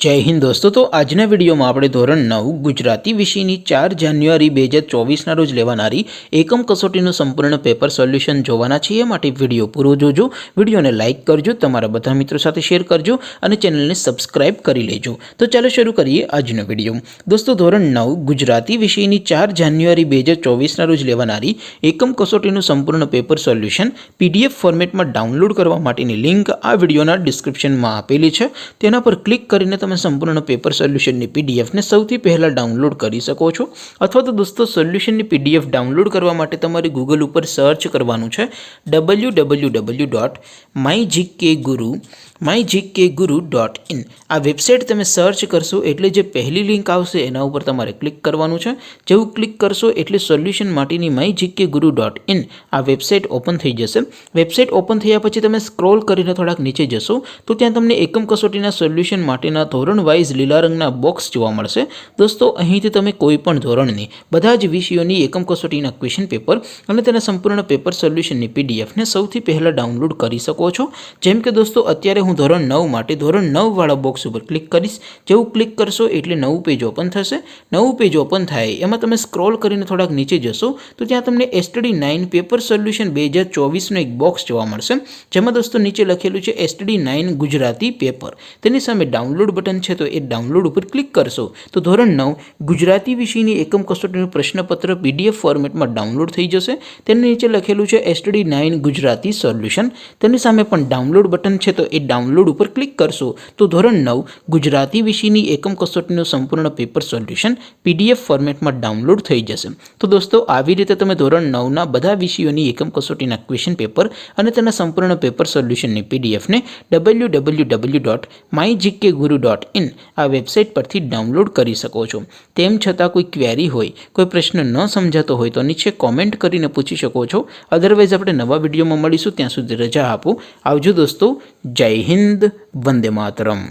जय हिंद दोस्तों। तो आजना वीडियो में આપણે ધોરણ 9 ગુજરાતી વિષયની 4 જાન્યુઆરી 2024 ના રોજ લેવાનારી એકમ કસોટીનું સંપૂર્ણ પેપર સોલ્યુશન જોવાના છીએ। માટે વિડિયો પૂરો જોજો, વિડિયોને લાઈક કરજો, તમારા બધા મિત્રો સાથે શેર કરજો અને ચેનલને સબસ્ક્રાઇબ કરી લેજો। તો ચાલો શરૂ કરીએ આજનો વિડિયો। દોસ્તો ધોરણ 9 ગુજરાતી વિષયની 4 જાન્યુઆરી 2024 ના રોજ લેવાનારી એકમ કસોટીનું સંપૂર્ણ પેપર સોલ્યુશન PDF ફોર્મેટમાં ડાઉનલોડ કરવા માટેની લિંક આ વિડિયોના ડિસ્ક્રિપ્શનમાં આપેલી છે। તેના પર ક્લિક કરીને તમે સંપૂર્ણ પેપર સોલ્યુશનની PDF ને સૌથી પહેલા ડાઉનલોડ કરી શકો છો। અથવા તો દોસ્તો સોલ્યુશનની PDF ડાઉનલોડ કરવા માટે તમારે ગૂગલ ઉપર સર્ચ કરવાનું છે www.mygkguru.in। આ વેબસાઇટ તમે સર્ચ કરશો એટલે જે પહેલી લિંક આવશે એના ઉપર તમારે ક્લિક કરવાનું છે। જેવું ક્લિક કરશો એટલે સોલ્યુશન માટેની mygkguru.in આ વેબસાઇટ ઓપન થઈ જશે। વેબસાઇટ ઓપન થયા પછી તમે સ્ક્રોલ કરીને થોડાક નીચે જશો તો ત્યાં તમને એકમ કસોટીના સોલ્યુશન માટેના ધોરણ વાઇઝ લીલા રંગના બોક્સ જોવા મળશે। દોસ્તો અહીંથી તમે કોઈ પણ ધોરણની બધા જ વિષયોની એકમ કસોટીના ક્વેશ્ચન પેપર અને તેના સંપૂર્ણ પેપર સોલ્યુશનની PDF ને સૌથી પહેલા ડાઉનલોડ કરી શકો છો। જેમ કે દોસ્તો અત્યારે હું ધોરણ 9 માટે ધોરણ 9 વાળા બોક્સ ઉપર ક્લિક કરીશ। જેવું ક્લિક કરશો એટલે નવું પેજ ઓપન થશે। નવું પેજ ઓપન થાય એમાં તમે સ્ક્રોલ કરીને થોડાક નીચે જશો તો ત્યાં તમને STD9 પેપર સોલ્યુશન 2024 નો એક બોક્સ જોવા મળશે। જેમાં દોસ્તો નીચે લખેલું છે STD9 ગુજરાતી પેપર। તેની સામે ડાઉનલોડ બટન છે તો એ ડાઉનલોડ ઉપર ક્લિક કરશો તો ધોરણ 9 ગુજરાતી વિષયની એકમ કસોટીનું પ્રશ્નપત્ર PDF ફોર્મેટમાં ડાઉનલોડ થઈ જશે। તેની નીચે લખેલું છે STD9 ગુજરાતી સોલ્યુશન। તેની સામે પણ ડાઉનલોડ બટન છે તો એ ડાઉનલોડ ઉપર ક્લિક કરશો તો ધોરણ 9 ગુજરાતી વિષયની એકમ કસોટીનું સંપૂર્ણ પેપર સોલ્યુશન PDF ફોર્મેટમાં ડાઉનલોડ થઈ જશે। તો દોસ્તો આવી રીતે તમે ધોરણ 9 ના બધા વિષયોની એકમ કસોટીના ક્વેશ્ચન પેપર અને તેના સંપૂર્ણ પેપર સોલ્યુશનની PDF ને www.mygkguru.in આ વેબસાઇટ પરથી ડાઉનલોડ કરી શકો છો। તેમ છતાં કોઈ ક્વેરી હોય, કોઈ પ્રશ્ન ન સમજાતો હોય તો નીચે કોમેન્ટ કરીને પૂછી શકો છો। અધરવાઇઝ આપણે નવા વિડીયોમાં મળીશું, ત્યાં સુધી રજા આપો। આવજો દોસ્તો। જય હિન્દ, વંદે માતરમ।